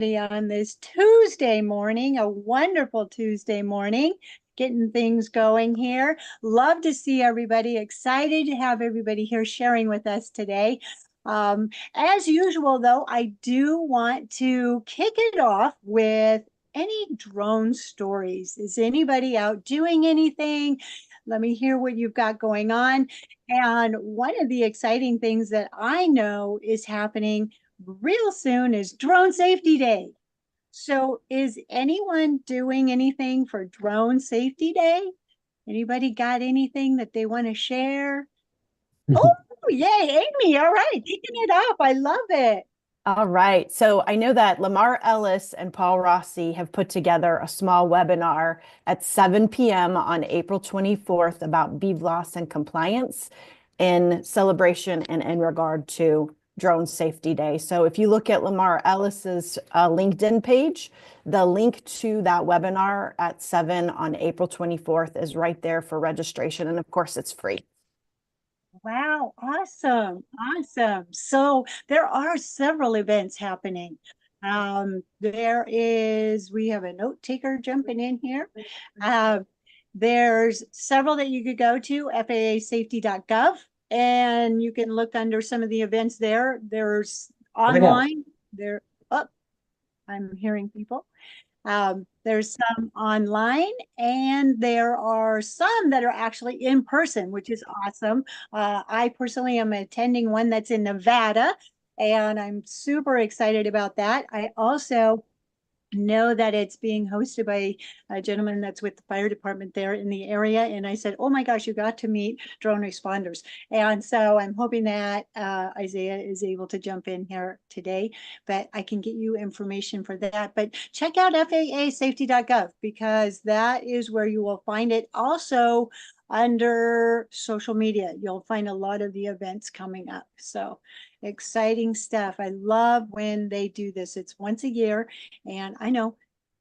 On this Tuesday morning, a wonderful Tuesday morning, getting things going here. Love to see everybody. Excited to have everybody here sharing with us today. As usual, though, I do want to kick it off with any drone stories. Is anybody out doing anything? Let me hear what you've got going on. And one of the exciting things that I know is happening real soon is Drone Safety Day. So is anyone doing anything for Drone Safety Day? Anybody got anything that they want to share? Oh, yay, Amy. All right, kicking it up. I love it. All right. So I know that Lamar Ellis and Paul Rossi have put together a small webinar at 7 p.m. on April 24th about BVLOS and compliance in celebration and in regard to Drone Safety Day. So if you look at Lamar Ellis's LinkedIn page, the link to that webinar at 7 on April 24th is right there for registration. And of course, it's free. Wow, awesome, awesome. So there are several events happening. We have a note taker jumping in here. Uh, there's several that you could go to, FAAsafety.gov, and you can look under some of the events there. There's online, there, oh, I'm hearing people. There's some online, and there are some that are actually in person, which is awesome. I personally am attending one that's in Nevada, and I'm super excited about that. I also know that it's being hosted by a gentleman that's with the fire department there in the area. And I said, oh my gosh, you got to meet drone responders. And so I'm hoping that Isaiah is able to jump in here today, but I can get you information for that. But check out FAAsafety.gov because that is where you will find it. Also, under social media, you'll find a lot of the events coming up. So exciting stuff. I love when they do this. It's once a year, and I know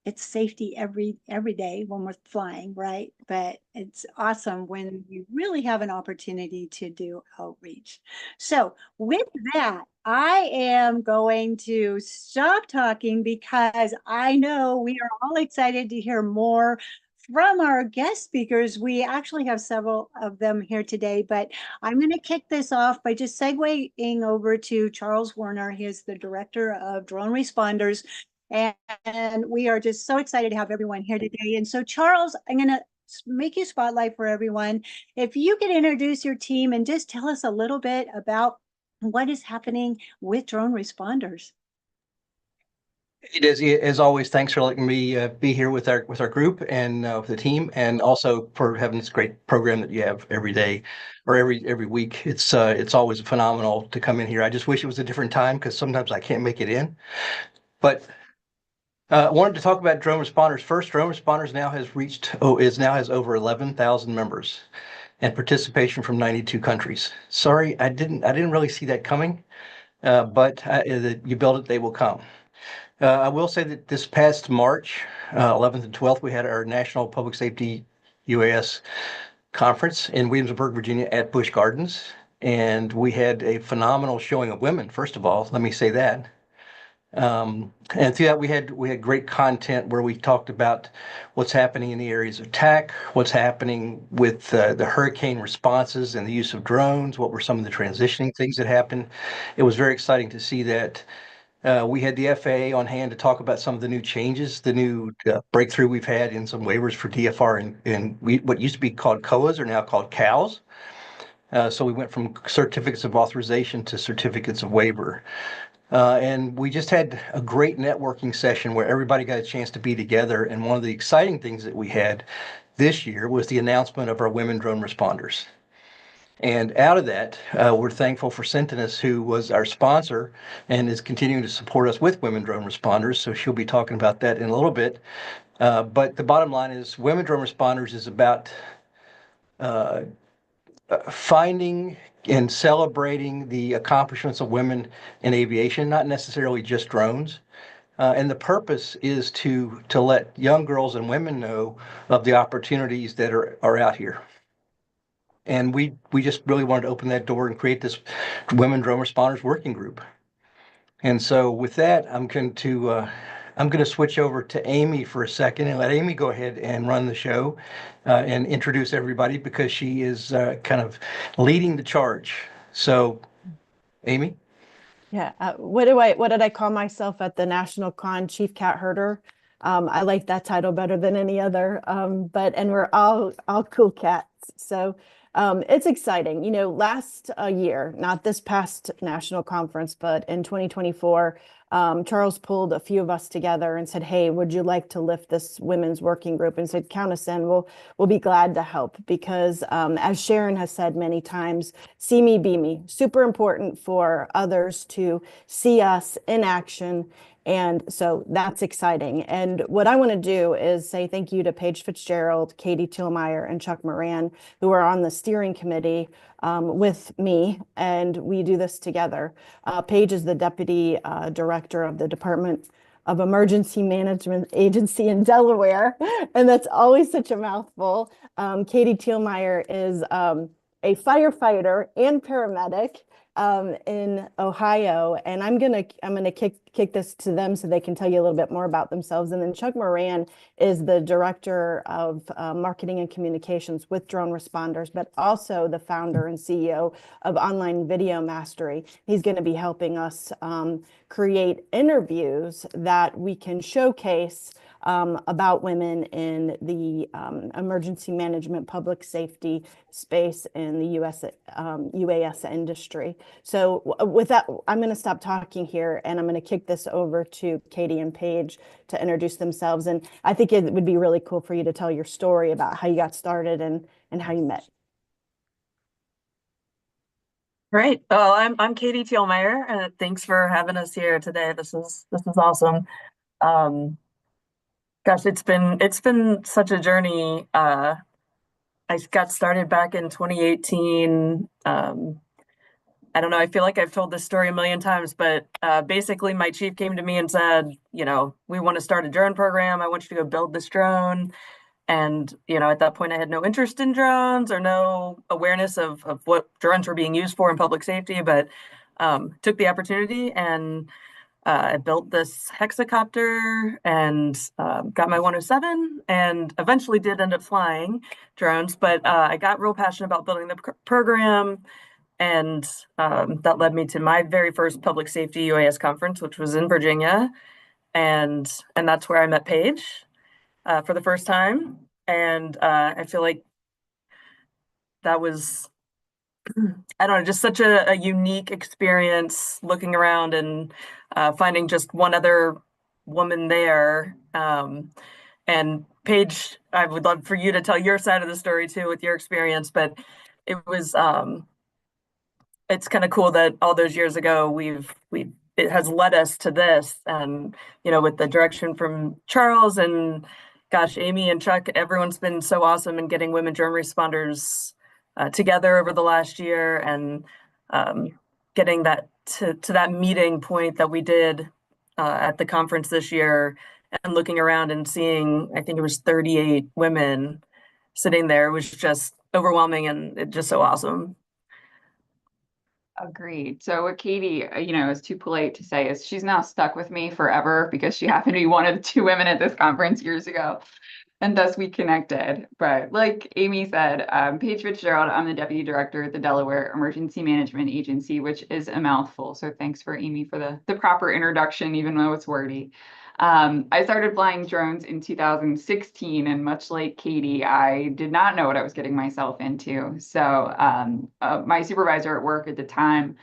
it's safety every day when we're flying, right? But it's awesome when you really have an opportunity to do outreach. So with that, I am going to stop talking because I know we are all excited to hear more from our guest speakers. We actually have several of them here today, but I'm going to kick this off by just segueing over to Charles Werner. He is the Director of Drone Responders, and we are just so excited to have everyone here today. And so, Charles, I'm going to make you spotlight for everyone. If you could introduce your team and just tell us a little bit about what is happening with drone responders. It is, as always, thanks for letting me be here with our group and with the team, and also for having this great program that you have every day or every week. It's always phenomenal to come in here. I just wish it was a different time because sometimes I can't make it in. But I wanted to talk about drone responders first. Drone responders now has over 11,000 members and participation from 92 countries. Sorry, I didn't really see that coming, but you build it, they will come. I will say that this past March 11th and 12th, we had our National Public Safety UAS conference in Williamsburg, Virginia at Busch Gardens. And we had a phenomenal showing of women, first of all, let me say that. And through that, we had great content where we talked about what's happening in the areas of attack, what's happening with the hurricane responses and the use of drones, what were some of the transitioning things that happened. It was very exciting to see that. We had the FAA on hand to talk about some of the new changes, the new breakthrough we've had in some waivers for DFR and what used to be called COAs are now called CALs. So we went from certificates of authorization to certificates of waiver. And we just had a great networking session where everybody got a chance to be together. And one of the exciting things that we had this year was the announcement of our women drone responders. And out of that, we're thankful for Sentinus, who was our sponsor and is continuing to support us with Women Drone Responders. So she'll be talking about that in a little bit. But the bottom line is Women Drone Responders is about finding and celebrating the accomplishments of women in aviation, not necessarily just drones. And the purpose is to let young girls and women know of the opportunities that are out here. And we just really wanted to open that door and create this Women Drone Responders Working Group. And so with that, I'm going to switch over to Amy for a second and let Amy go ahead and run the show and introduce everybody because she is kind of leading the charge. So, Amy? Yeah. What did I call myself at the National Con? Chief Cat Herder. I like that title better than any other. And we're all cool cats. So it's exciting. You know, last year, not this past national conference, but in 2024, Charles pulled a few of us together and said, "Hey, would you like to lift this women's working group?" And said, "Count us in. We'll be glad to help." Because as Sharon has said many times, see me, be me. Super important for others to see us in action. And so that's exciting. And what I want to do is say thank you to Paige Fitzgerald, Katie Tillmeyer, and Chuck Moran, who are on the steering committee with me, and we do this together. Paige is the deputy director of the Department of Emergency Management Agency in Delaware, and that's always such a mouthful. Katie Tillmeyer is a firefighter and paramedic in Ohio, and I'm gonna kick this to them so they can tell you a little bit more about themselves. And then Chuck Moran is the director of marketing and communications with Drone Responders, but also the founder and CEO of Online Video Mastery. He's going to be helping us create interviews that we can showcase about women in the emergency management public safety space in the UAS industry. So with that, I'm going to stop talking here and I'm going to kick this over to Katie and Paige to introduce themselves. And I think it would be really cool for you to tell your story about how you got started and how you met. Great. Well, I'm Katie Thielmeyer. Thanks for having us here today. This is awesome. Gosh, it's been such a journey. I got started back in 2018. I don't know, I feel like I've told this story a million times, but basically my chief came to me and said, you know, we want to start a drone program. I want you to go build this drone. And, you know, at that point I had no interest in drones or no awareness of what drones were being used for in public safety, but took the opportunity and I built this hexacopter and got my 107 and eventually did end up flying drones, but I got real passionate about building the program. And that led me to my very first public safety UAS conference, which was in Virginia. And that's where I met Paige for the first time. And I feel like that was, I don't know, just such a unique experience looking around and finding just one other woman there. And Paige, I would love for you to tell your side of the story too with your experience, but it was, it's kind of cool that all those years ago it has led us to this, and you know, with the direction from Charles and gosh, Amy and Chuck, everyone's been so awesome in getting women drone responders together over the last year and getting that to that meeting point that we did at the conference this year, and looking around and seeing, I think it was 38 women sitting there was just overwhelming and it just so awesome. Agreed. So what Katie, you know, is too polite to say is she's now stuck with me forever because she happened to be one of the two women at this conference years ago. And thus we connected. But like Amy said, Paige Fitzgerald, I'm the deputy director at the Delaware Emergency Management Agency, which is a mouthful. So thanks for Amy for the proper introduction, even though it's wordy. I started flying drones in 2016, and much like Katie, I did not know what I was getting myself into. So my supervisor at work at the time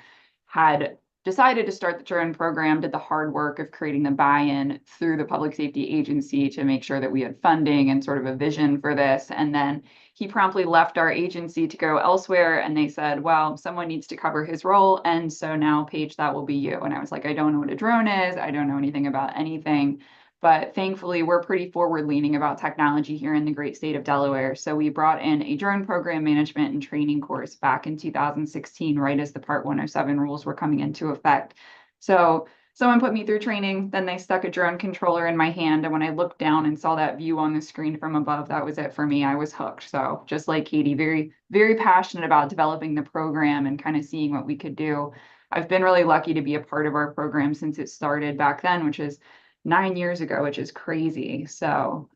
had decided to start the drone program, did the hard work of creating the buy-in through the public safety agency to make sure that we had funding and sort of a vision for this. And then he promptly left our agency to go elsewhere. And they said, well, someone needs to cover his role. And so now, Paige, that will be you. And I was like, I don't know what a drone is. I don't know anything about anything. But thankfully, we're pretty forward-leaning about technology here in the great state of Delaware. So we brought in a drone program management and training course back in 2016, right as the Part 107 rules were coming into effect. So someone put me through training, then they stuck a drone controller in my hand. And when I looked down and saw that view on the screen from above, that was it for me. I was hooked. So just like Katie, very, very passionate about developing the program and kind of seeing what we could do. I've been really lucky to be a part of our program since it started back then, which is 9 years ago, which is crazy. So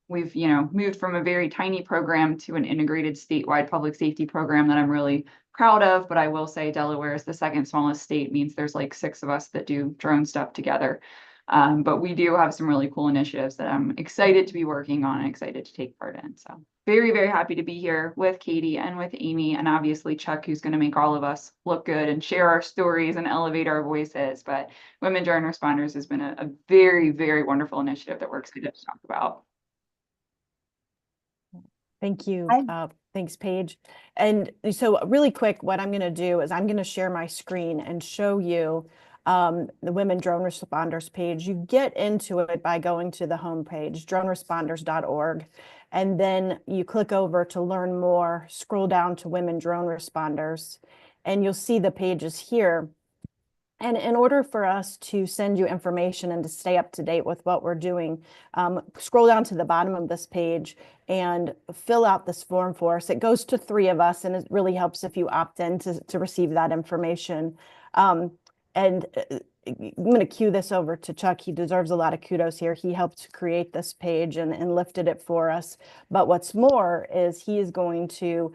we've, moved from a very tiny program to an integrated statewide public safety program that I'm really proud of. But I will say Delaware is the second smallest state, means there's like 6 of us that do drone stuff together. But we do have some really cool initiatives that I'm excited to be working on and excited to take part in. So very, very happy to be here with Katie and with Amy, and obviously Chuck, who's going to make all of us look good and share our stories and elevate our voices. But Women Drone Responders has been a very, very wonderful initiative that we're excited to talk about. Thank you. I- Thanks, Paige. And so really quick, what I'm going to do is I'm going to share my screen and show you the Women Drone Responders page. You get into it by going to the homepage, droneresponders.org, and then you click over to learn more, scroll down to Women Drone Responders, and you'll see the pages here. And in order for us to send you information and to stay up to date with what we're doing, scroll down to the bottom of this page and fill out this form for us. It goes to 3 of us, and it really helps if you opt in to receive that information. And I'm going to cue this over to Chuck. He deserves a lot of kudos here. He helped create this page and lifted it for us. But what's more is he is going to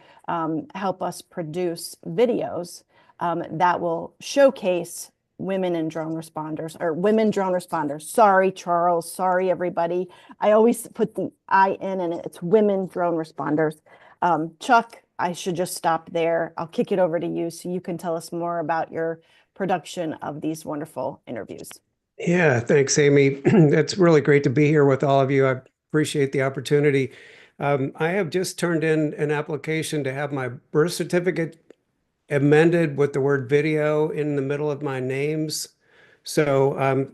help us produce videos that will showcase women in drone responders, or women drone responders. Sorry, Charles. Sorry, everybody. I always put the I in it. It's women drone responders. Chuck, I should just stop there. I'll kick it over to you so you can tell us more about your production of these wonderful interviews. Yeah, thanks, Amy. It's really great to be here with all of you. I appreciate the opportunity. I have just turned in an application to have my birth certificate amended with the word video in the middle of my names. So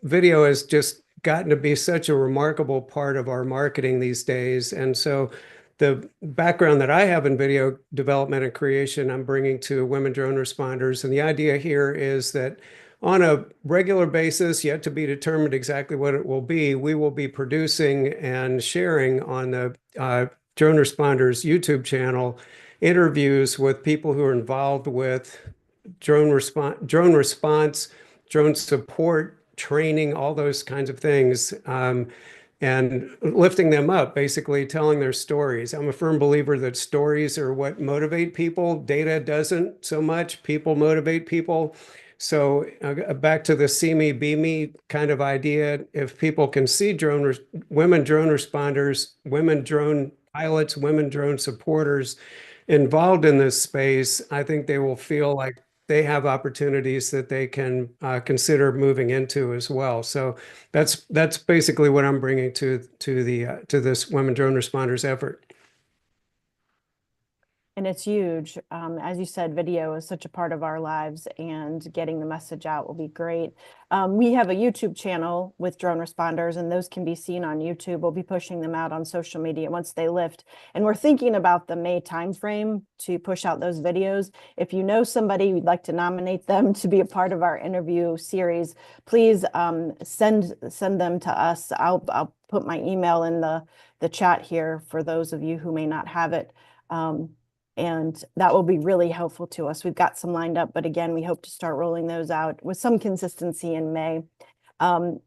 video has just gotten to be such a remarkable part of our marketing these days. And so the background that I have in video development and creation, I'm bringing to Women Drone Responders. And the idea here is that on a regular basis, yet to be determined exactly what it will be, we will be producing and sharing on the Drone Responders YouTube channel interviews with people who are involved with drone response, drone support, training, all those kinds of things. And lifting them up, basically telling their stories. I'm a firm believer that stories are what motivate people. Data doesn't so much. People motivate people. So back to the see me, be me kind of idea. If people can see women drone responders, women drone pilots, women drone supporters involved in this space, I think they will feel like they have opportunities that they can consider moving into as well. So that's basically what I'm bringing to this Women Drone Responders effort. And it's huge. As you said, video is such a part of our lives, and getting the message out will be great. We have a YouTube channel with drone responders, and those can be seen on YouTube. We'll be pushing them out on social media once they lift. And we're thinking about the May timeframe to push out those videos. If you know somebody we'd like to nominate them to be a part of our interview series, please send them to us. I'll put my email in the chat here for those of you who may not have it. And that will be really helpful to us. We've got some lined up, but again, we hope to start rolling those out with some consistency in May.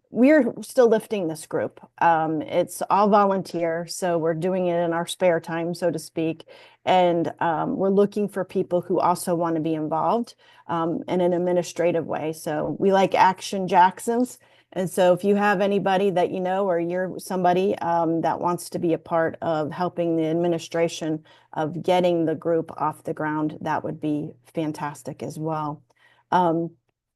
We're still lifting this group. It's all volunteer, so we're doing it in our spare time, so to speak. And we're looking for people who also want to be involved in an administrative way. So we like Action Jacksons. And so if you have anybody that you know, or you're somebody that wants to be a part of helping the administration of getting the group off the ground, that would be fantastic as well.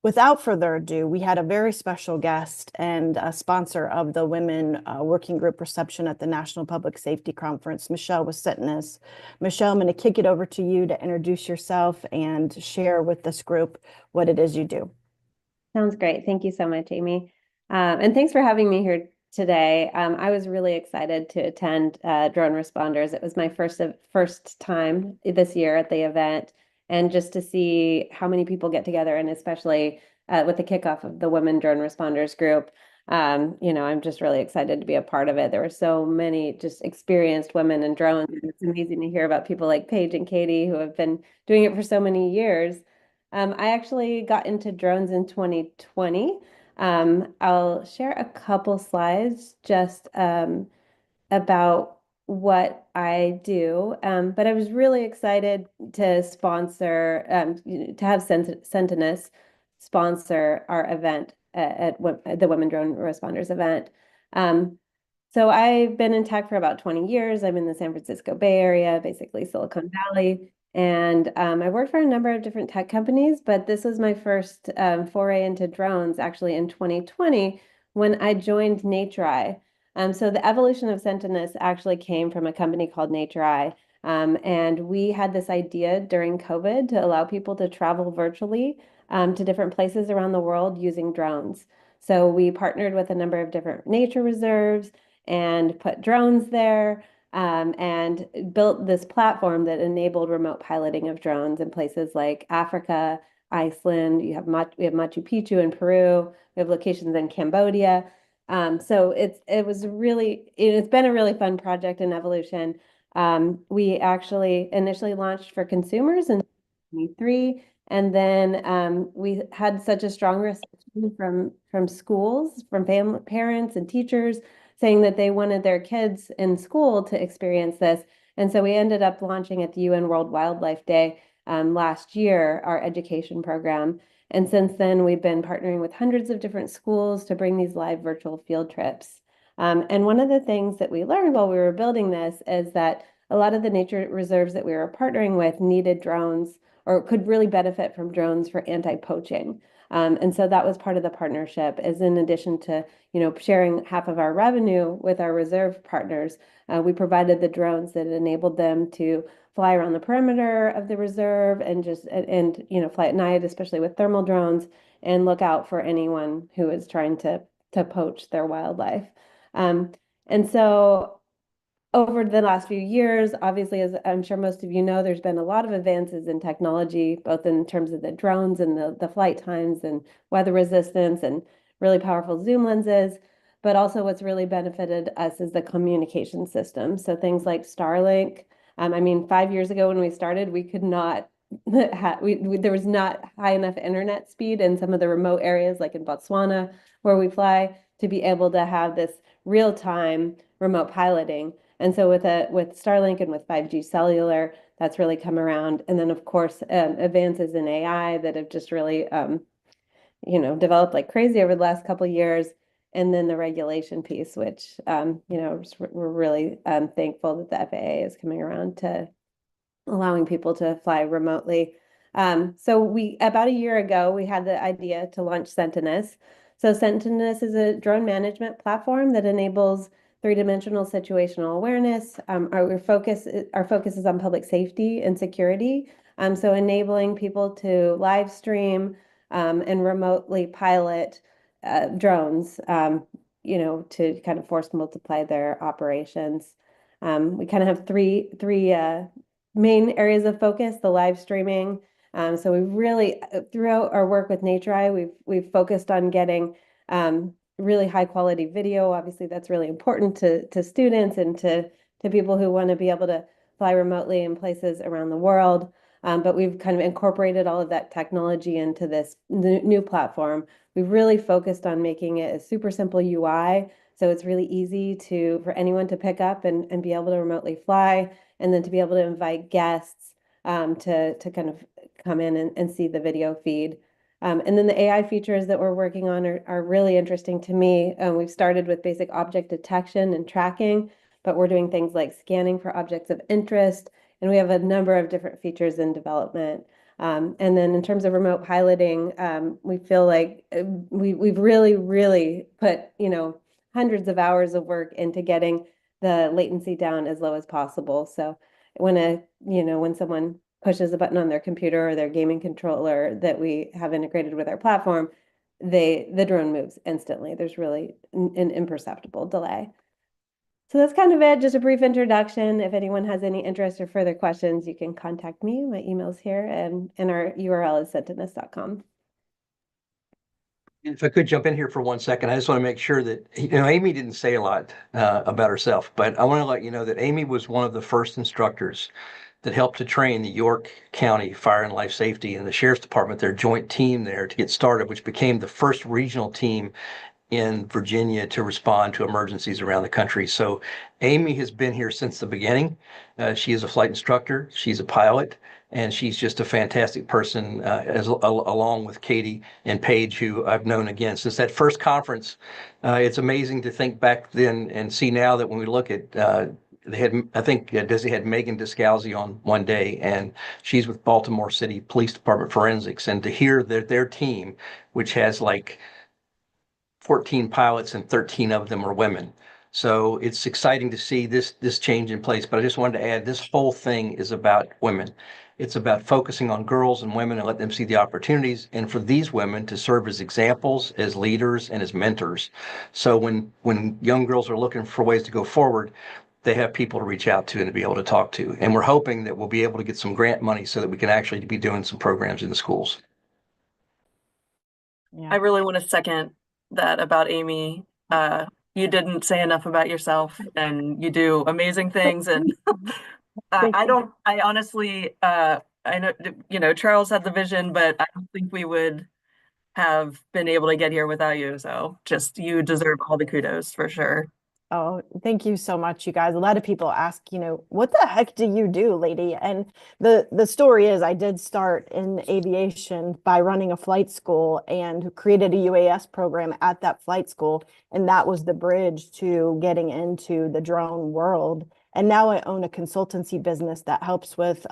Without further ado, we had a very special guest and a sponsor of the Women Working Group reception at the National Public Safety Conference. Michelle was sitting us. Michelle, I'm going to kick it over to you to introduce yourself and share with this group what it is you do. Sounds great. Thank you so much, Amy. And thanks for having me here today. I was really excited to attend Drone Responders. It was my first time this year at the event, and just to see how many people get together, and especially with the kickoff of the Women Drone Responders group, I'm just really excited to be a part of it. There were so many just experienced women in drones. It's amazing to hear about people like Paige and Katie who have been doing it for so many years. I actually got into drones in 2020. I'll share a couple slides just about what I do. But I was really excited to sponsor, to have Sentinus sponsor our event at the Women Drone Responders event. So I've been in tech for about 20 years. I'm in the San Francisco Bay Area, basically Silicon Valley. And I worked for a number of different tech companies, but this was my first foray into drones actually in 2020 when I joined NatureEye. So the evolution of Sentinus actually came from a company called NatureEye. And we had this idea during COVID to allow people to travel virtually to different places around the world using drones. So we partnered with a number of different nature reserves and put drones there and built this platform that enabled remote piloting of drones in places like Africa, Iceland. We have Machu Picchu in Peru. We have locations in Cambodia. So it's been a really fun project in evolution. We actually initially launched for consumers in 2023, and then we had such a strong reception from schools, from parents and teachers saying that they wanted their kids in school to experience this. And so we ended up launching at the UN World Wildlife Day last year, our education program. And since then, we've been partnering with hundreds of different schools to bring these live virtual field trips. And one of the things that we learned while we were building this is that a lot of the nature reserves that we were partnering with needed drones or could really benefit from drones for anti-poaching. And so that was part of the partnership, is in addition to sharing half of our revenue with our reserve partners, we provided the drones that enabled them to fly around the perimeter of the reserve and fly at night, especially with thermal drones, and look out for anyone who is trying to poach their wildlife. And so over the last few years, obviously, as I'm sure most of you know, there's been a lot of advances in technology, both in terms of the drones and the flight times and weather resistance and really powerful zoom lenses. But also what's really benefited us is the communication system. So things like Starlink. 5 years ago when we started, we could not there was not high enough internet speed in some of the remote areas like in Botswana where we fly to be able to have this real-time remote piloting. And so with Starlink and with 5G cellular, that's really come around. And then of course, advances in AI that have just really, developed like crazy over the last couple of years. And then the regulation piece, which, we're really thankful that the FAA is coming around to allowing people to fly remotely. So about a year ago, we had the idea to launch Sentinus. So Sentinus is a drone management platform that enables three-dimensional situational awareness. Our focus is on public safety and security. So enabling people to live stream and remotely pilot drones, to kind of force multiply their operations. We kind of have three main areas of focus: the live streaming. So we've really, throughout our work with NatureEye, we've focused on getting really high quality video. Obviously, that's really important to students and to people who want to be able to fly remotely in places around the world. But we've kind of incorporated all of that technology into this new platform. We've really focused on making it a super simple UI. So it's really easy for anyone to pick up and be able to remotely fly, and then to be able to invite guests to kind of come in and see the video feed. And then the AI features that we're working on are really interesting to me. We've started with basic object detection and tracking, but we're doing things like scanning for objects of interest, and we have a number of different features in development. And then in terms of remote piloting, we feel like we've really, really put, hundreds of hours of work into getting the latency down as low as possible. So when someone pushes a button on their computer or their gaming controller that we have integrated with our platform, the drone moves instantly. There's really an imperceptible delay. So that's kind of it, just a brief introduction. If anyone has any interest or further questions, you can contact me. My email's here, and our URL is sentinus.com. If I could jump in here for 1 second, I just want to make sure that, Amy didn't say a lot about herself, but I want to let you know that Amy was one of the first instructors that helped to train the York County Fire and Life Safety and the Sheriff's Department, their joint team there to get started, which became the first regional team in Virginia to respond to emergencies around the country. So Amy has been here since the beginning. She is a flight instructor, she's a pilot, and she's just a fantastic person, along with Katie and Paige, who I've known again since that first conference. It's amazing to think back then and see now that when we look at they had, I think Desi had Megan Descalzi on one day, and she's with Baltimore City Police Department Forensics. And to hear that their team, which has like 14 pilots and 13 of them are women. So it's exciting to see this change in place. But I just wanted to add, this whole thing is about women. It's about focusing on girls and women and let them see the opportunities, and for these women to serve as examples, as leaders, and as mentors. So when young girls are looking for ways to go forward, they have people to reach out to and to be able to talk to. And we're hoping that we'll be able to get some grant money so that we can actually be doing some programs in the schools. Yeah. I really want to second that about Amy. You didn't say enough about yourself, and you do amazing things. And I honestly, I know, Charles had the vision, but I don't think we would have been able to get here without you. So just, you deserve all the kudos for sure. Oh, thank you so much, you guys. A lot of people ask, what the heck do you do, lady? And the story is I did start in aviation by running a flight school and created a UAS program at that flight school. And that was the bridge to getting into the drone world. And now I own a consultancy business that helps with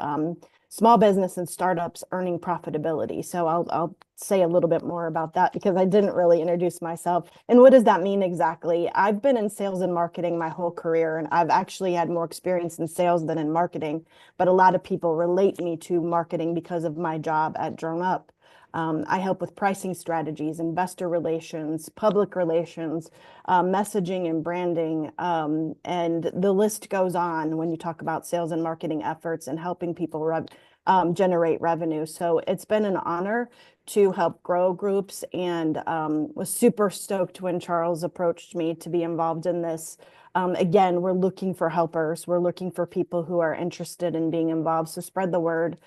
small business and startups earning profitability. So I'll say a little bit more about that because I didn't really introduce myself. And what does that mean exactly? I've been in sales and marketing my whole career, and I've actually had more experience in sales than in marketing. But a lot of people relate me to marketing because of my job at DroneUp. I help with pricing strategies, investor relations, public relations, messaging and branding, and the list goes on when you talk about sales and marketing efforts and helping people generate revenue. So it's been an honor to help grow groups, and was super stoked when Charles approached me to be involved in this. Again, we're looking for helpers. We're looking for people who are interested in being involved. So spread the word.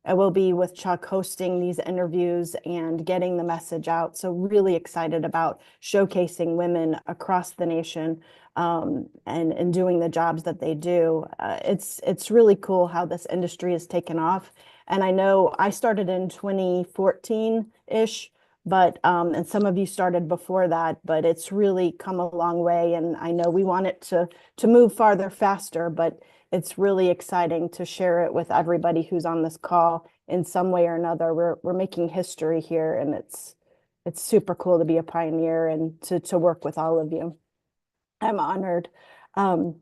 I will be with Chuck hosting these interviews and getting the message out. So really excited about showcasing women across the nation, and doing the jobs that they do. It's really cool how this industry has taken off. And I know I started in 2014-ish, but and some of you started before that, but it's really come a long way. And I know we want it to move farther faster, but it's really exciting to share it with everybody who's on this call in some way or another. We're making history here, and it's super cool to be a pioneer and to work with all of you. I'm honored. Desi,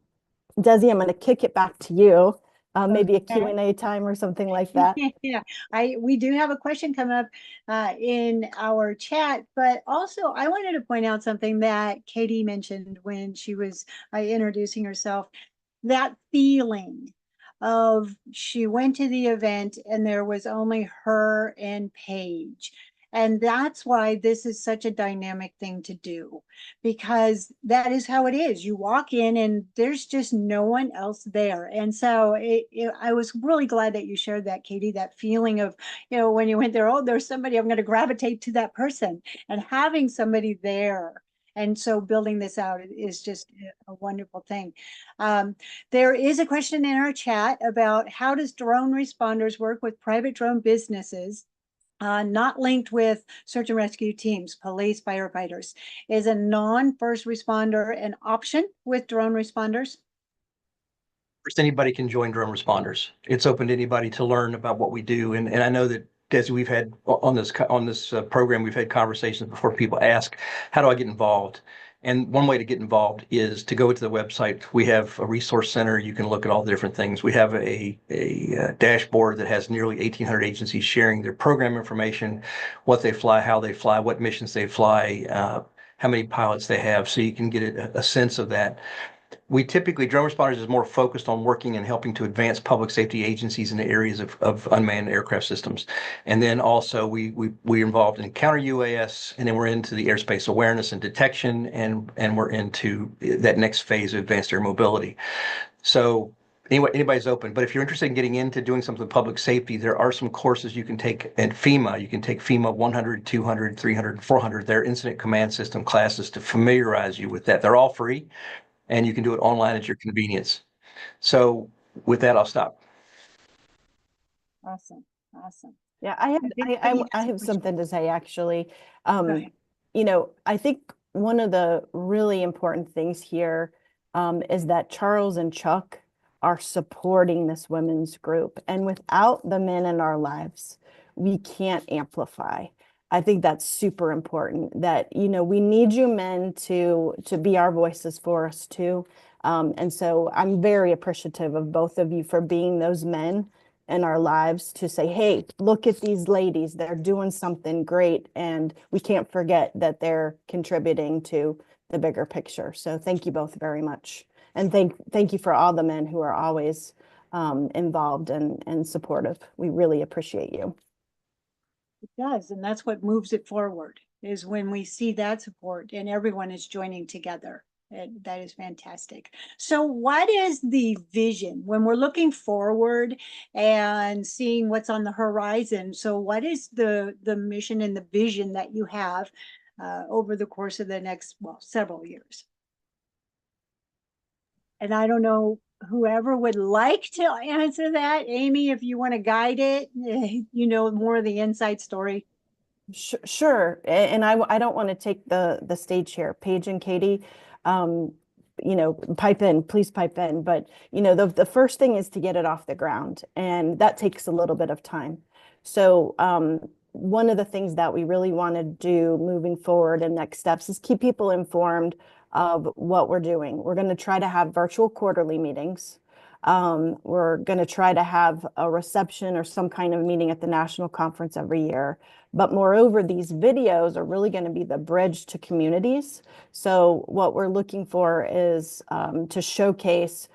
I'm going to kick it back to you. Maybe a Q&A time or something like that. Yeah, we do have a question come up in our chat, but also I wanted to point out something that Katie mentioned when she was introducing herself. That feeling of she went to the event and there was only her and Paige. And that's why this is such a dynamic thing to do, because that is how it is. You walk in and there's just no one else there. And so I was really glad that you shared that, Katie, that feeling of, when you went there, oh, there's somebody, I'm going to gravitate to that person, and having somebody there. And so building this out is just a wonderful thing. There is a question in our chat about how does drone responders work with private drone businesses not linked with search and rescue teams, police, firefighters? Is a non-first responder an option with drone responders? First, anybody can join drone responders. It's open to anybody to learn about what we do. And I know that, Desi, we've had on this program, we've had conversations before people ask, how do I get involved? And one way to get involved is to go to the website. We have a resource center. You can look at all the different things. We have a dashboard that has nearly 1,800 agencies sharing their program information, what they fly, how they fly, what missions they fly, how many pilots they have, so you can get a sense of that. We typically, drone responders is more focused on working and helping to advance public safety agencies in the areas of unmanned aircraft systems. And then also we're involved in counter UAS, and then we're into the airspace awareness and detection, and we're into that next phase of advanced air mobility. So anybody's open. But if you're interested in getting into doing something with public safety, there are some courses you can take at FEMA. You can take FEMA 100, 200, 300, 400. Their incident command system classes to familiarize you with that. They're all free, and you can do it online at your convenience. So with that, I'll stop. Awesome, awesome. Yeah, I have think I Penny has a have question. something to say actually. ahead. You know, I think one of the really important things here is that Charles and Chuck are supporting this women's group. And without the men in our lives, we can't amplify. I think that's super important that, you know, we need you men to be our voices for us too. And so I'm very appreciative of both of you for being those men in our lives to say, hey, look at these ladies, they're doing something great. And we can't forget that they're contributing to the bigger picture. So thank you both very much. And thank you for all the men who are always involved and supportive. We really appreciate you. It does, and that's what moves it forward, is when we see that support and everyone is joining together. That is fantastic. So what is the vision when we're looking forward and seeing what's on the horizon? So what is the mission and the vision that you have over the course of the next, well, several years? And I don't know, whoever would like to answer that, Amy, if you want to guide it, you know, more of the inside story. Sure. And I don't want to take the stage here. Paige and Katie, you know, please pipe in. But, you know, the first thing is to get it off the ground, and that takes a little bit of time. So one of the things that we really want to do moving forward and next steps is keep people informed of what we're doing. We're going to try to have virtual quarterly meetings. We're going to try to have a reception or some kind of meeting at the national conference every year. But moreover, these videos are really going to be the bridge to communities. So what we're looking for is to showcase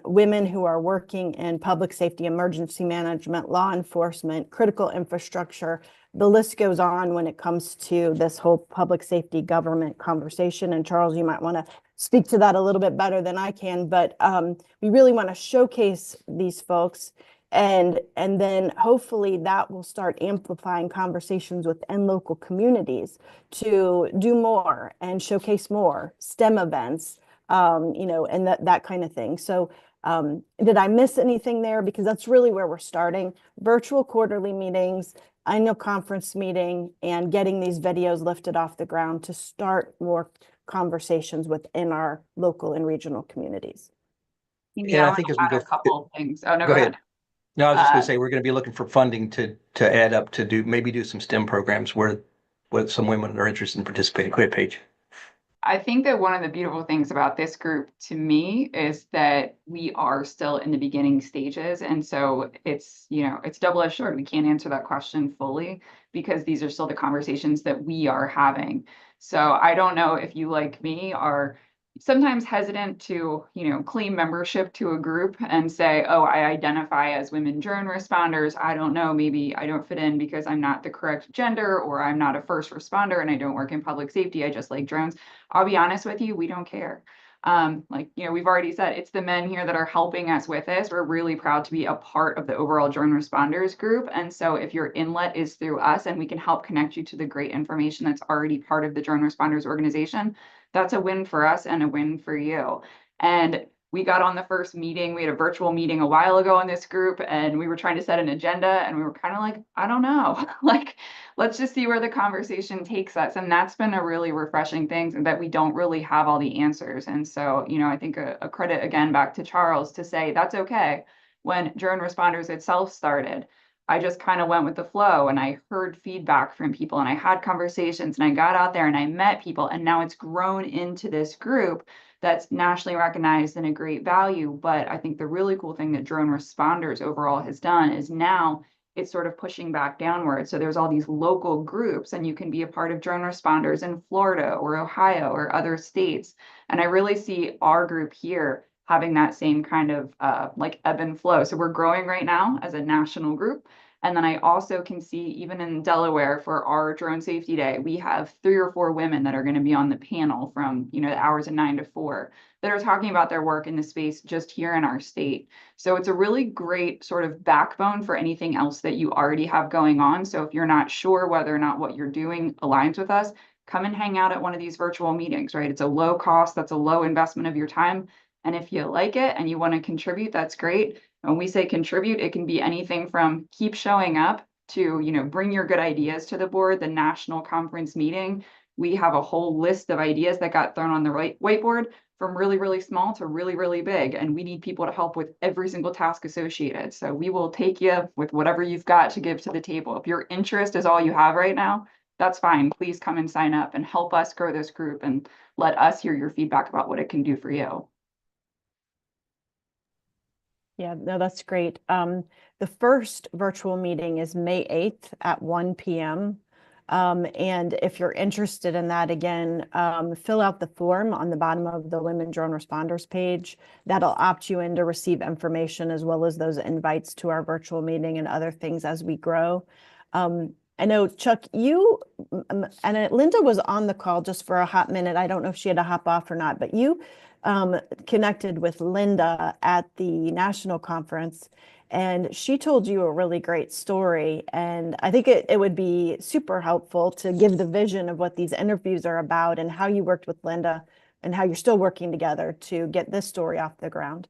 women who are working in public safety, emergency management, law enforcement, critical infrastructure. The list goes on when it comes to this whole public safety government conversation. And Charles, you might want to speak to that a little bit better than I can, but we really want to showcase these folks. And then hopefully that will start amplifying conversations within local communities to do more and showcase more STEM events, you know, and that kind of thing. So did I miss anything there? Because that's really where we're starting. Virtual quarterly meetings, annual conference meeting, and getting these videos lifted off the ground to start more conversations within our local and regional communities. Yeah, I think as we go, a couple of things. Oh, no, go go ahead. ahead. No, I was just going to say we're going to be looking for funding to add up to do some STEM programs where some women are interested in participating. Go ahead, Paige. I think that one of the beautiful things about this group to me is that we are still in the beginning stages. And so it's, you know, it's double-edged sword. We can't answer that question fully because these are still the conversations that we are having. So I don't know if you, like me, are sometimes hesitant to, you know, claim membership to a group and say, oh, I identify as women drone responders. I don't know, maybe I don't fit in because I'm not the correct gender, or I'm not a first responder and I don't work in public safety. I just like drones. I'll be honest with you, we don't care. Like, you know, we've already said it's the men here that are helping us with this. We're really proud to be a part of the overall drone responders group. And so if your inlet is through us and we can help connect you to the great information that's already part of the drone responders organization, that's a win for us and a win for you. And we got on the first meeting. We had a virtual meeting a while ago in this group, and we were trying to set an agenda, and we were kind of like, I don't know, like, let's just see where the conversation takes us. And that's been a really refreshing thing, that we don't really have all the answers. And so, you know, I think a credit again back to Charles to say that's okay. When Drone Responders itself started, I just kind of went with the flow, and I heard feedback from people, and I had conversations, and I got out there and I met people, and now it's grown into this group that's nationally recognized and a great value. But I think the really cool thing that Drone Responders overall has done is now it's sort of pushing back downward. So there's all these local groups, and you can be a part of Drone Responders in Florida or Ohio or other states. And I really see our group here having that same kind of like ebb and flow. So we're growing right now as a national group. And then I also can see, even in Delaware for our drone safety day, we have 3 or 4 women that are going to be on the panel from, the hours of 9 to 4 that are talking about their work in the space just here in our state. So it's a really great sort of backbone for anything else that you already have going on. So if you're not sure whether or not what you're doing aligns with us, come and hang out at one of these virtual meetings, right? It's a low cost, that's a low investment of your time. And if you like it and you want to contribute, that's great. When we say contribute, it can be anything from keep showing up to, bring your good ideas to the board. The national conference meeting, we have a whole list of ideas that got thrown on the whiteboard from really, really small to really, really big. And we need people to help with every single task associated. So we will take you with whatever you've got to give to the table. If your interest is all you have right now, that's fine. Please come and sign up and help us grow this group and let us hear your feedback about what it can do for you. Yeah, no, that's great. The first virtual meeting is May 8th at 1 p.m. And if you're interested in that, again, fill out the form on the bottom of the Women Drone Responders page. That'll opt you in to receive information as well as those invites to our virtual meeting and other things as we grow. I know, Chuck, you and Linda was on the call just for a hot minute. I don't know if she had to hop off or not, but you connected with Linda at the national conference, and she told you a really great story. And I think it would be super helpful to give the vision of what these interviews are about and how you worked with Linda and how you're still working together to get this story off the ground.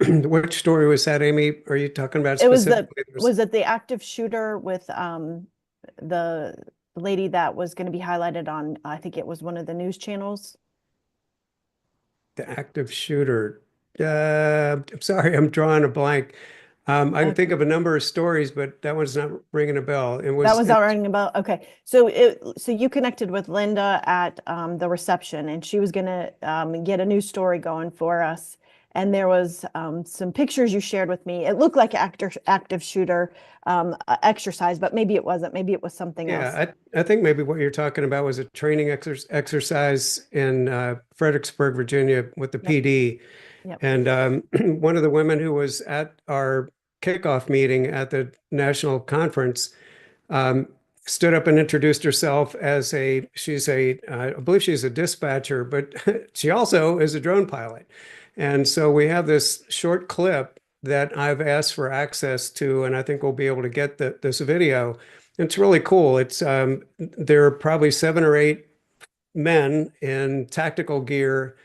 Which story was that, Amy? Are you talking about It was specifically? was it the active shooter with the lady that was going to be highlighted on, I think it was one of the news channels? The active shooter. I'm sorry, I'm drawing a blank. I can think of a number of stories, but that one's not ringing a bell. That was not ringing a bell. Okay, so you connected with Linda at the reception, and she was going to get a new story going for us. And there was some pictures you shared with me. It looked like active shooter exercise, but maybe it wasn't. Maybe it was something else. Yeah, I think maybe what you're talking about was a training exercise in Fredericksburg, Virginia, with the PD. Yep. And one of the women who was at our kickoff meeting at the national conference stood up and introduced herself as I believe she's a dispatcher, but she also is a drone pilot. And so we have this short clip that I've asked for access to, and I think we'll be able to get this video. It's really cool. There are probably 7 or 8 men in tactical gear,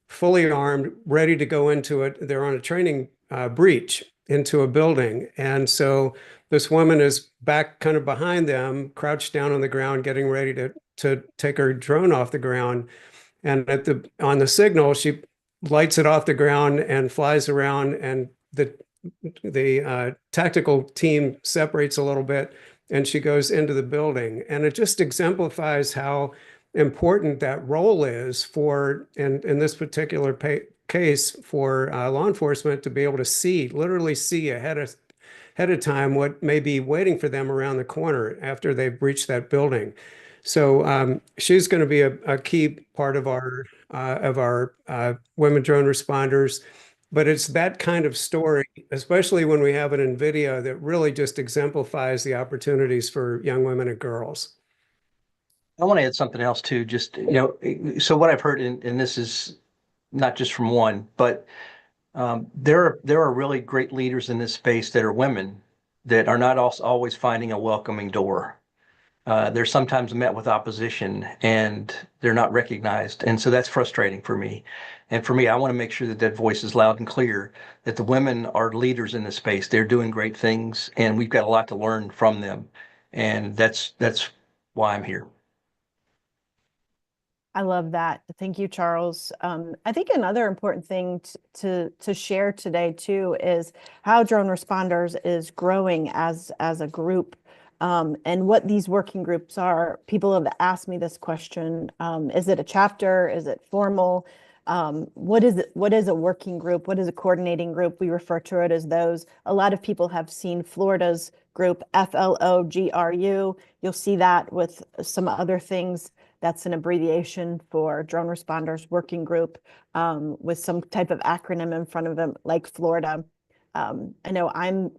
fully armed, ready to go into it. They're on a training breach into a building. And so this woman is back kind of behind them, crouched down on the ground, getting ready to take her drone off the ground. And on the signal, she lights it off the ground and flies around, and the tactical team separates a little bit, and she goes into the building. And it just exemplifies how important that role is in this particular case for law enforcement to be able to literally see ahead of time what may be waiting for them around the corner after they've reached that building. So she's going to be a key part of our women drone responders. But it's that kind of story, especially when we have it in video, that really just exemplifies the opportunities for young women and girls. I want to add something else too. Just, so what I've heard, and this is not just from one, but there are really great leaders in this space that are women that are not always finding a welcoming door. They're sometimes met with opposition and they're not recognized. And so that's frustrating for me. And for me, I want to make sure that voice is loud and clear, that the women are leaders in this space. They're doing great things and we've got a lot to learn from them. And that's why I'm here. I love that. Thank you, Charles. I think another important thing to share today too is how Drone Responders is growing as a group, and what these working groups are. People have asked me this question: is it a chapter? Is it formal? What is it? What is a working group? What is a coordinating group? We refer to it as those. A lot of people have seen Florida's group, FLOGRU. You'll see that with some other things. That's an abbreviation for Drone Responders Working Group, with some type of acronym in front of them, like Florida. I know I'm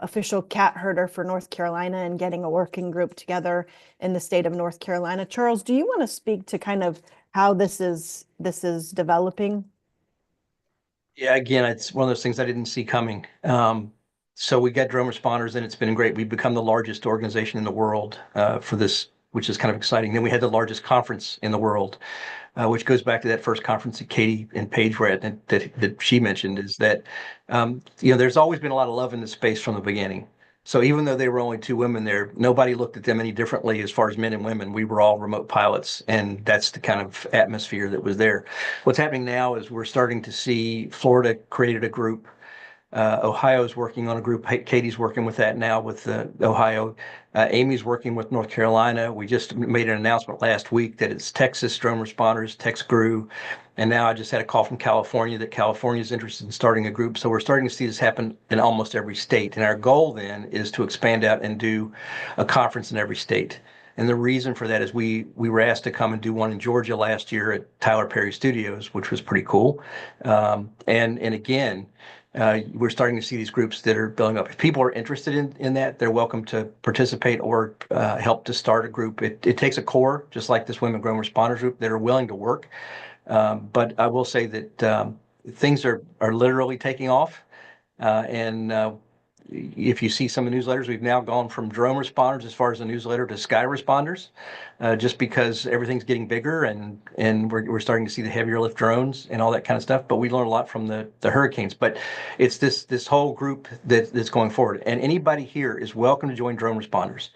official cat herder for North Carolina and getting a working group together in the state of North Carolina. Charles, do you want to speak to kind of how this is developing? Yeah, again, it's one of those things I didn't see coming. So we got drone responders, and it's been great. We've become the largest organization in the world for this, which is kind of exciting. Then we had the largest conference in the world, which goes back to that first conference that Katie and Paige were at, that she mentioned, is that there's always been a lot of love in the space from the beginning. So even though they were only two women there, nobody looked at them any differently as far as men and women. We were all remote pilots, and that's the kind of atmosphere that was there. What's happening now is we're starting to see Florida created a group. Ohio's working on a group. Katie's working with that now with Ohio. Amy's working with North Carolina. We just made an announcement last week that it's Texas drone responders, Tex grew. And now I just had a call from California that California is interested in starting a group. So we're starting to see this happen in almost every state. And our goal then is to expand out and do a conference in every state. And the reason for that is we were asked to come and do one in Georgia last year at Tyler Perry Studios, which was pretty cool. And again, we're starting to see these groups that are building up. If people are interested in that, they're welcome to participate or help to start a group. It takes a core, just like this Women Drone Responders group, that are willing to work. But I will say that things are literally taking off. And if you see some of the newsletters, we've now gone from drone responders as far as the newsletter to sky responders, just because everything's getting bigger and we're starting to see the heavier lift drones and all that kind of stuff. But we learn a lot from the hurricanes. But it's this whole group that's going forward. And anybody here is welcome to join drone responders.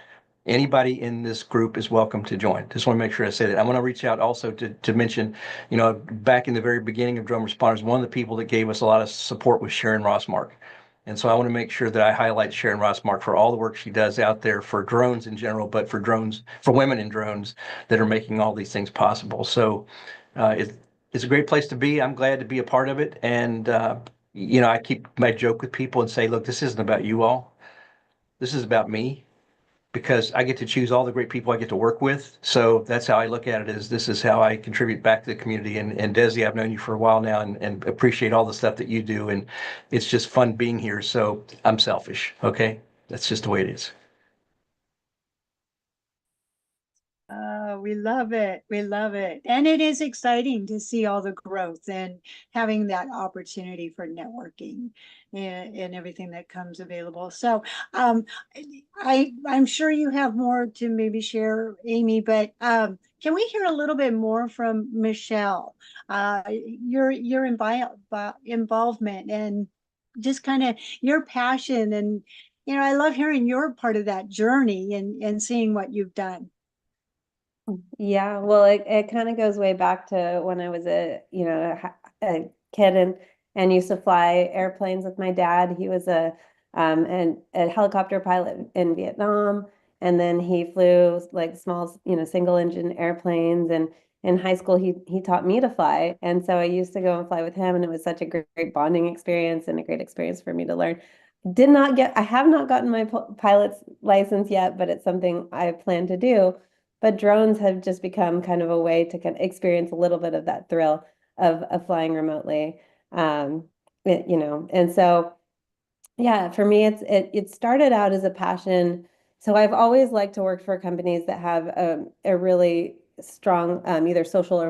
Anybody in this group is welcome to join. Just want to make sure I say that. I want to reach out also to mention, back in the very beginning of drone responders, one of the people that gave us a lot of support was Sharon Rossmark. And so I want to make sure that I highlight Sharon Rossmark for all the work she does out there for drones in general, but for drones, for women in drones that are making all these things possible. So it's a great place to be. I'm glad to be a part of it. And, I keep my joke with people and say, look, this isn't about you all. This is about me, because I get to choose all the great people I get to work with. So that's how I look at it, is this is how I contribute back to the community. And Desi, I've known you for a while now and appreciate all the stuff that you do. And it's just fun being here. So I'm selfish. Okay. That's just the way it is. We love it. We love it. And it is exciting to see all the growth and having that opportunity for networking and everything that comes available. So I'm sure you have more to maybe share, Amy, but can we hear a little bit more from Michelle? Your involvement and just kind of your passion. And, I love hearing your part of that journey and seeing what you've done. Yeah, well, it kind of goes way back to when I was a kid and used to fly airplanes with my dad. He was a helicopter pilot in Vietnam, and then he flew like small, single engine airplanes. And in high school, he taught me to fly, and so I used to go and fly with him, and it was such a great bonding experience and a great experience for me to learn. I have not gotten my pilot's license yet, but it's something I plan to do. But drones have just become kind of a way to kind of experience a little bit of that thrill of flying remotely. And so, yeah, for me, it started out as a passion. So I've always liked to work for companies that have a really strong either social or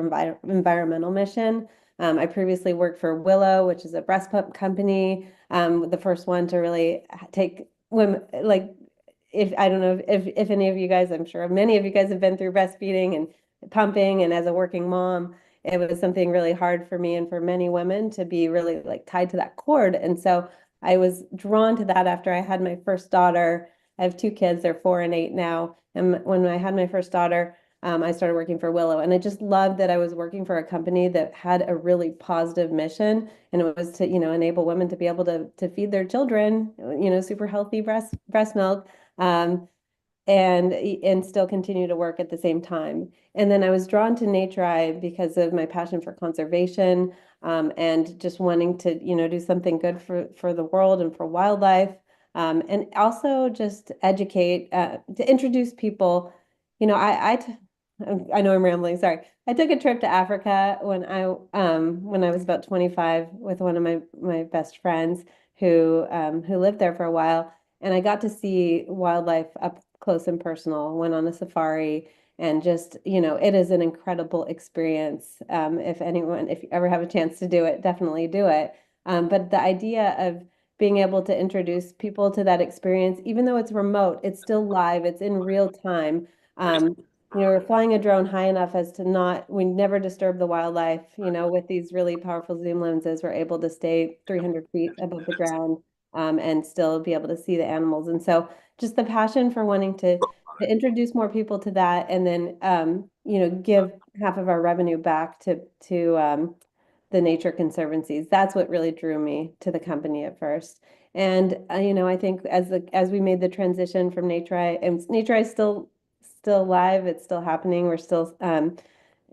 environmental mission. I previously worked for Willow, which is a breast pump company, the first one to really take women, like, I don't know if any of you guys, I'm sure many of you guys have been through breastfeeding and pumping, and as a working mom, it was something really hard for me and for many women to be really like tied to that cord. And so I was drawn to that after I had my first daughter. I have two kids, they're 4 and 8 now. And when I had my first daughter, I started working for Willow, and I just loved that I was working for a company that had a really positive mission, and it was to, enable women to be able to feed their children, super healthy breast milk. And still continue to work at the same time. And then I was drawn to NatureEye because of my passion for conservation, and just wanting to, do something good for the world and for wildlife, and also just educate, to introduce people. I know I'm rambling. Sorry. I took a trip to Africa when I was about 25 with one of my best friends who lived there for a while. And I got to see wildlife up close and personal, went on a safari, and just, it is an incredible experience. If you ever have a chance to do it, definitely do it. But the idea of being able to introduce people to that experience, even though it's remote, it's still live, it's in real time. We're flying a drone high enough as to we never disturb the wildlife. With these really powerful zoom lenses, we're able to stay 300 feet above the ground, and still be able to see the animals. And so just the passion for wanting to introduce more people to that, and then, give half of our revenue back to the nature conservancies. That's what really drew me to the company at first. And I think as we made the transition from NatureEye, and NatureEye is still live, it's still happening. We're still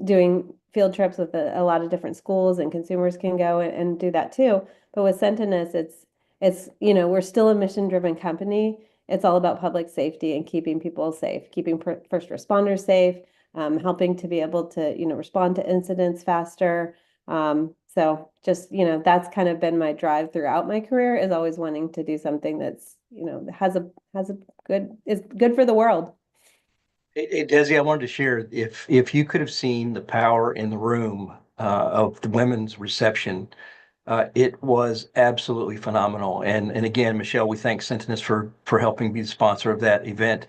doing field trips with a lot of different schools, and consumers can go and do that too. But with Sentinus, it's we're still a mission-driven company. It's all about public safety and keeping people safe, keeping first responders safe, helping to be able to respond to incidents faster. So just, that's kind of been my drive throughout my career, is always wanting to do something that's, is good for the world. Desi, I wanted to share, if you could have seen the power in the room of the women's reception, it was absolutely phenomenal. And again, Michelle, we thank Sentinus for helping be the sponsor of that event.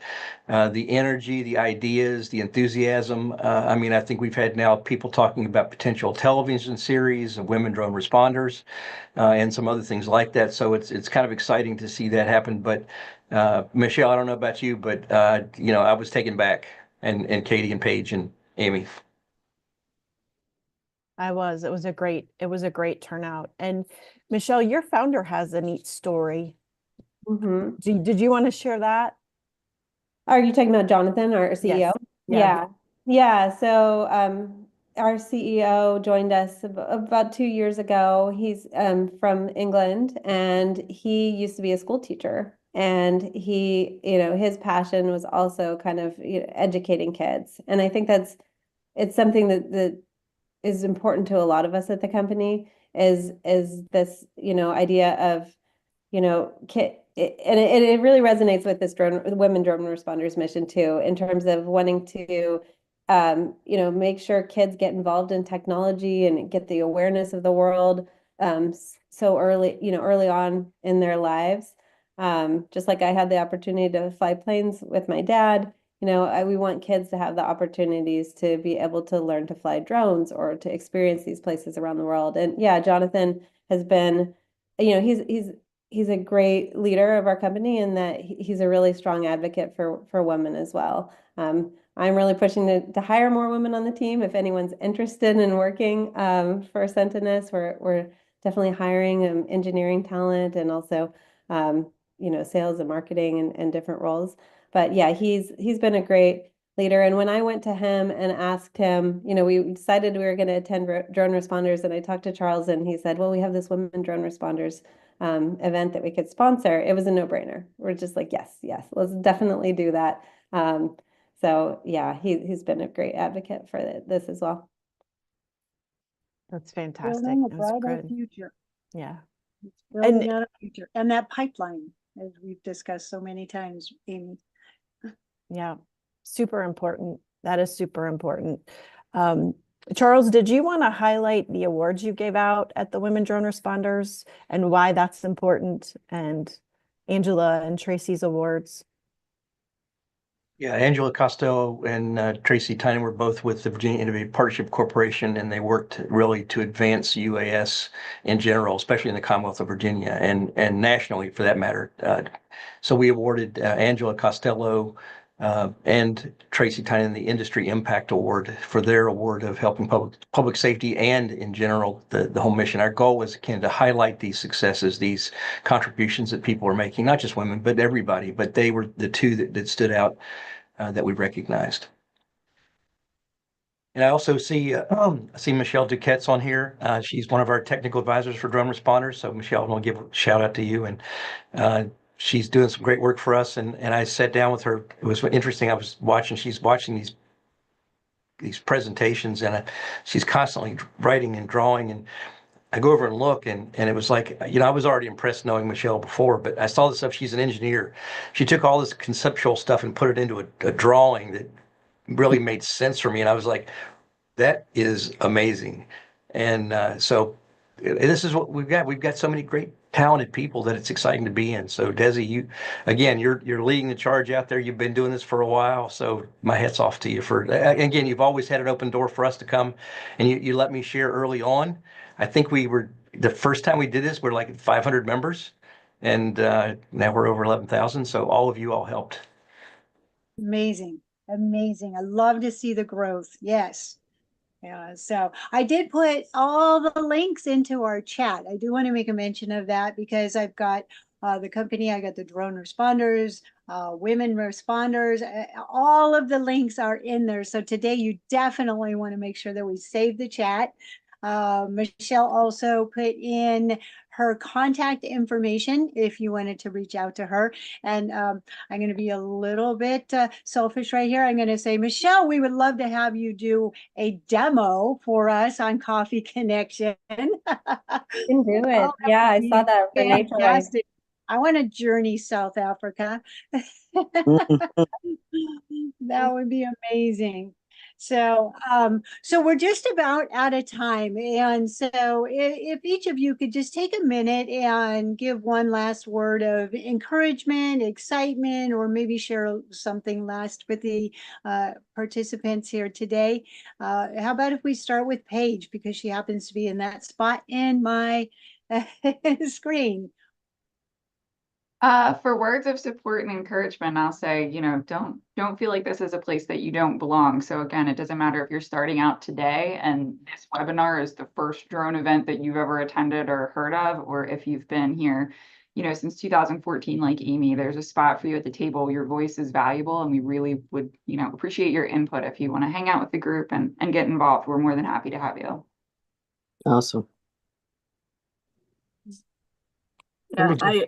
The energy, the ideas, the enthusiasm. I mean, I think we've had now people talking about potential television series of women drone responders, and some other things like that. So it's kind of exciting to see that happen. But Michelle, I don't know about you, but I was taken back, and Katie and Paige and Amy. It was a great turnout. And Michelle, your founder has a neat story. Mm-hmm. Did you want to share that? Are you talking about Jonathan, our CEO? Yes. Yeah. So our CEO joined us about 2 years ago. He's from England, and he used to be a school teacher. And he, his passion was also kind of educating kids. And I think it's something that is important to a lot of us at the company, is this idea of it really resonates with this women drone responders mission too, in terms of wanting to make sure kids get involved in technology and get the awareness of the world so early on in their lives. Just like I had the opportunity to fly planes with my dad, we want kids to have the opportunities to be able to learn to fly drones or to experience these places around the world. And yeah, Jonathan has been, he's a great leader of our company, in that he's a really strong advocate for women as well. I'm really pushing to hire more women on the team. If anyone's interested in working for Sentinus, we're definitely hiring engineering talent, and also sales and marketing and different roles. But yeah, he's been a great leader. And when I went to him and asked him, we decided we were going to attend drone responders, and I talked to Charles, and he said, well, we have this women drone responders event that we could sponsor. It was a no-brainer. We're just like, yes, let's definitely do that. So yeah, he's been a great advocate for this as well. That's fantastic. Building a That's brighter good. future. Yeah. It's building out a future, and that pipeline, as we've discussed so many times, Amy. Yeah. Super important. That is super important. Charles, did you want to highlight the awards you gave out at the Women Drone Responders and why that's important, and Angela and Tracy's awards? Yeah, Angela Costello and Tracy Tynan were both with the Virginia Innovative Partnership Corporation, and they worked really to advance UAS in general, especially in the Commonwealth of Virginia and nationally for that matter. So we awarded Angela Costello and Tracy Tynan the Industry Impact Award for their award of helping public safety and in general the whole mission. Our goal was, again, to highlight these successes, these contributions that people are making, not just women, but everybody. But they were the two that stood out that we recognized. And I also see Michelle Duquette's on here. She's one of our technical advisors for drone responders. So Michelle, I want to give a shout out to you. And she's doing some great work for us. And I sat down with her. It was interesting. She's watching these presentations, and she's constantly writing and drawing. And I go over and look, and it was like, I was already impressed knowing Michelle before, but I saw this stuff. She's an engineer. She took all this conceptual stuff and put it into a drawing that really made sense for me. And I was like, that is amazing. And so this is what we've got. We've got so many great, talented people that it's exciting to be in. So Desi, you're leading the charge out there. You've been doing this for a while. So my hat's off to you for, again, you've always had an open door for us to come, and you let me share early on. I think the first time we did this, we're like at 500 members, and now we're over 11,000. So all of you all helped. Amazing. Amazing. I love to see the growth. Yes. Yeah, so I did put all the links into our chat. I do want to make a mention of that because I've got the company, I got the drone responders, women responders, all of the links are in there. So today you definitely want to make sure that we save the chat. Michelle also put in her contact information if you wanted to reach out to her. And I'm going to be a little bit selfish right here. I'm going to say, Michelle, we would love to have you do a demo for us on Coffee Connection. You can do it. Oh, Yeah, I saw that for nature. fantastic. I want to journey South Africa. That would be amazing. So, so we're just about out of time. And so if each of you could just take a minute and give one last word of encouragement, excitement, or maybe share something last with the participants here today. How about if we start with Paige, because she happens to be in that spot in my screen. For words of support and encouragement, I'll say, don't feel like this is a place that you don't belong. So again, it doesn't matter if you're starting out today and this webinar is the first drone event that you've ever attended or heard of, or if you've been here, since 2014, like Amy, there's a spot for you at the table. Your voice is valuable, and we really would, appreciate your input. If you want to hang out with the group and get involved, we're more than happy to have you. Awesome. Yeah, I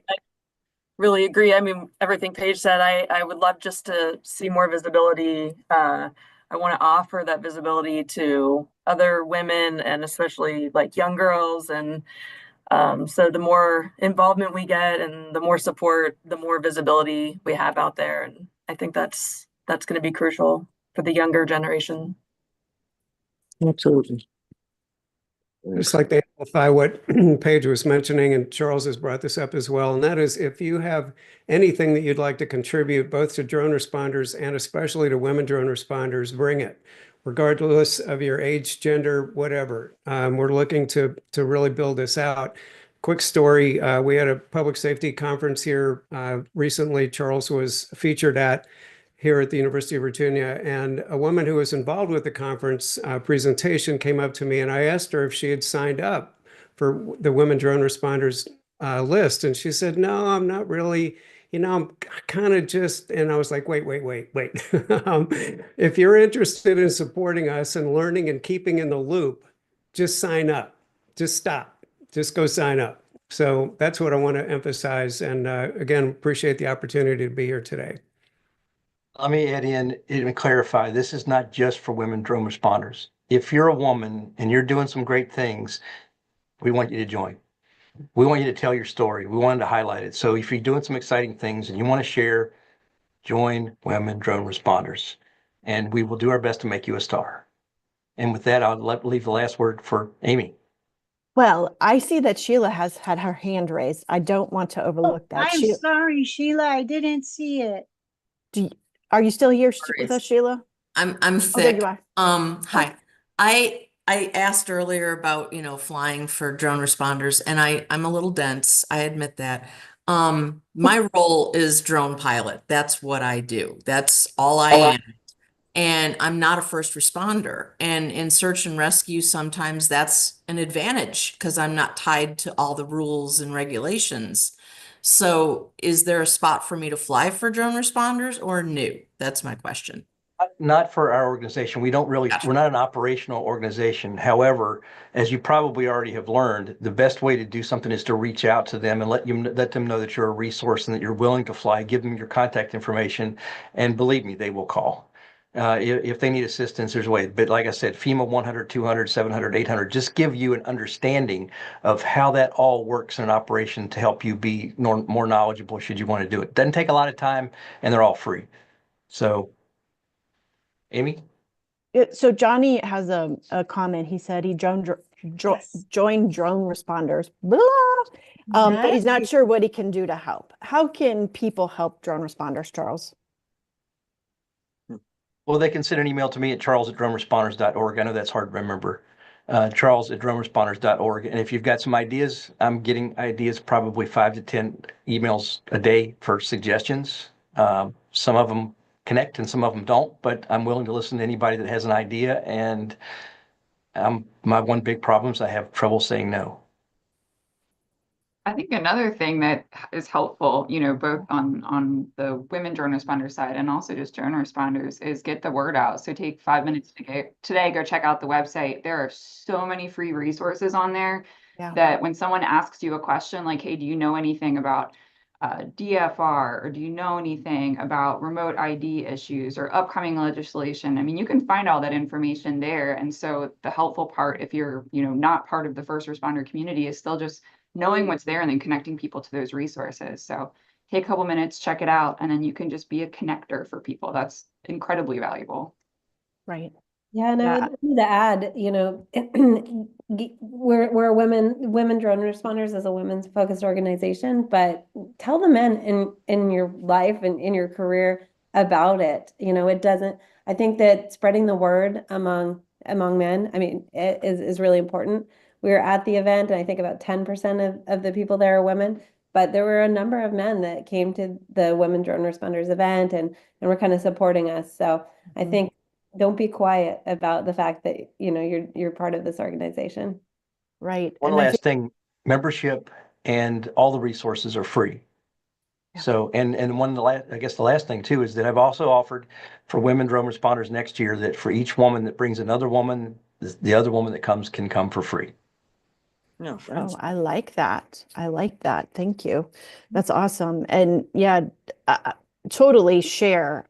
really agree. I mean, everything Paige said, I would love just to see more visibility. I want to offer that visibility to other women, and especially like young girls. And so the more involvement we get and the more support, the more visibility we have out there. And I think that's going to be crucial for the younger generation. Absolutely. Just like to amplify what Paige was mentioning, and Charles has brought this up as well, and that is, if you have anything that you'd like to contribute both to drone responders and especially to women drone responders, bring it, regardless of your age, gender, whatever. We're looking to really build this out. Quick story, we had a public safety conference here recently. Charles was featured at here at the University of Virginia, and a woman who was involved with the conference presentation came up to me, and I asked her if she had signed up for the Women Drone Responders list, and she said, no, I'm not really, I'm kind of just, and I was like, wait. If you're interested in supporting us and learning and keeping in the loop, just sign up, just stop, just go sign up. So that's what I want to emphasize, and again, appreciate the opportunity to be here today. Let me add in and clarify, this is not just for women drone responders. If you're a woman and you're doing some great things, we want you to join. We want you to tell your story. We wanted to highlight it. So if you're doing some exciting things and you want to share, join Women Drone Responders, and we will do our best to make you a star. And with that, I'll leave the last word for Amy. Well, I see that Sheila has had her hand raised. I don't want to overlook that. I'm sorry, Sheila, I didn't see it. Are you still here with us, Sheila? I'm Oh, there thick. you are. Hi. I asked earlier about, flying for drone responders, and I'm a little dense. I admit that. My role is drone pilot. That's what I do. That's all I am. And I'm not a first responder. And in search and rescue, sometimes that's an advantage because I'm not tied to all the rules and regulations. So is there a spot for me to fly for drone responders or no? That's my question. Not for our organization. We don't really, Gotcha. We're not an operational organization. However, as you probably already have learned, the best way to do something is to reach out to them and let them know that you're a resource and that you're willing to fly. Give them your contact information, and believe me, they will call. If they need assistance, there's a way. But like I said, FEMA 100, 200, 700, 800, just give you an understanding of how that all works in an operation to help you be more knowledgeable should you want to do it. Doesn't take a lot of time, and they're all free. So, Amy? So Johnny has a comment. He said he joined drone responders, blah, but he's not Nice. sure what he can do to help. How can people help drone responders, Charles? Well, they can send an email to me at charles@droneresponders.org. I know that's hard to remember. Charles@droneresponders.org. And if you've got some ideas, I'm getting ideas, probably 5 to 10 emails a day for suggestions. Some of them connect and some of them don't, but I'm willing to listen to anybody that has an idea. And my one big problem is I have trouble saying no. I think another thing that is helpful, both on the women drone responder side and also just drone responders, is get the word out. So take 5 minutes today, go check out the website. There are so many free resources on there that when someone asks you a question like, hey, do you know anything about DFR, or do you know anything about remote ID issues or upcoming legislation? I mean, you can find all that information there. And so the helpful part, if you're, not part of the first responder community, is still just knowing what's there and then connecting people to those resources. So take a couple minutes, check it out, and then you can just be a connector for people. That's incredibly valuable. Right. Yeah, and I would need to add, we're women drone responders as a women's focused organization, but tell the men in your life and in your career about it. It doesn't, I think that spreading the word among men, I mean, it is really important. We were at the event, and I think about 10% of the people there are women, but there were a number of men that came to the Women Drone Responders event and were kind of supporting us. So I think don't be quiet about the fact that, you're part of this organization. Right. One last thing, membership and all the resources are free. Yeah. So, and I guess the last thing too is that I've also offered for women drone responders next year that for each woman that brings another woman, the other woman that comes can come for free. No, Oh, I like that. I like that. Thank you. That's awesome. And yeah, totally share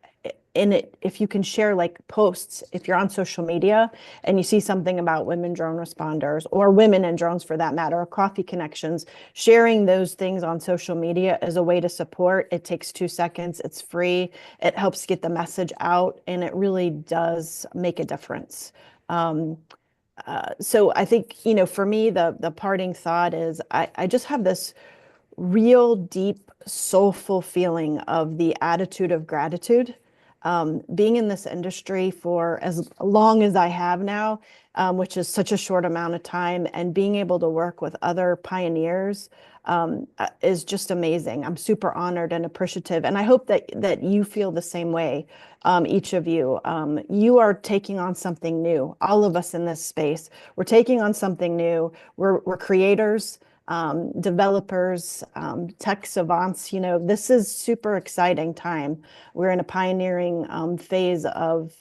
in it. If you can share like posts, if you're on social media and you see something about women drone responders or women and drones for that matter, or coffee connections, sharing those things on social media is a way to support. It takes 2 seconds. It's free. It helps get the message out, and it really does make a difference. So I think, for me, the parting thought is I just have this real deep, soulful feeling of the attitude of gratitude. Being in this industry for as long as I have now, which is such a short amount of time, and being able to work with other pioneers is just amazing. I'm super honored and appreciative, and I hope that you feel the same way, each of you. You are taking on something new. All of us in this space, we're taking on something new. We're creators, developers, tech savants. This is super exciting time. We're in a pioneering phase of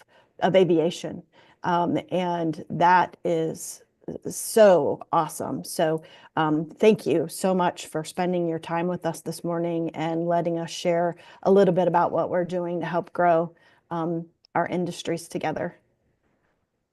aviation, and that is so awesome. So thank you so much for spending your time with us this morning and letting us share a little bit about what we're doing to help grow our industries together.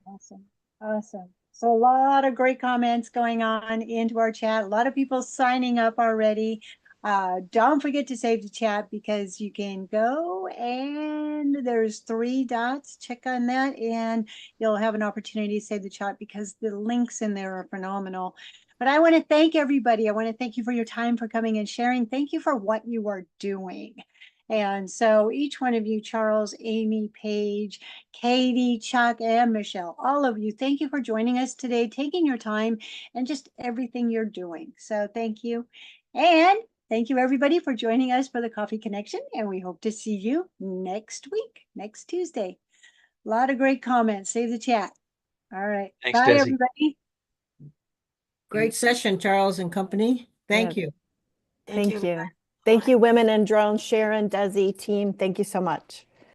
Awesome. Awesome. So a lot of great comments going on into our chat. A lot of people signing up already. Don't forget to save the chat, because you can go and there's 3 dots. Check on that and you'll have an opportunity to save the chat, because the links in there are phenomenal. But I want to thank everybody. I want to thank you for your time, for coming and sharing. Thank you for what you are doing. And so each one of you, Charles, Amy, Paige, Katie, Chuck, and Michelle, all of you, thank you for joining us today, taking your time, and just everything you're doing. So thank you. And thank you, everybody, for joining us for the Coffee Connection. And we hope to see you next week, next Tuesday. A lot of great comments. Save the chat. All right. Thanks, Bye, Desi. everybody. great session, Charles and company. Thank you. Thank you. Thank you, Women in Drones, Sharon, Desi, team. Thank you so much.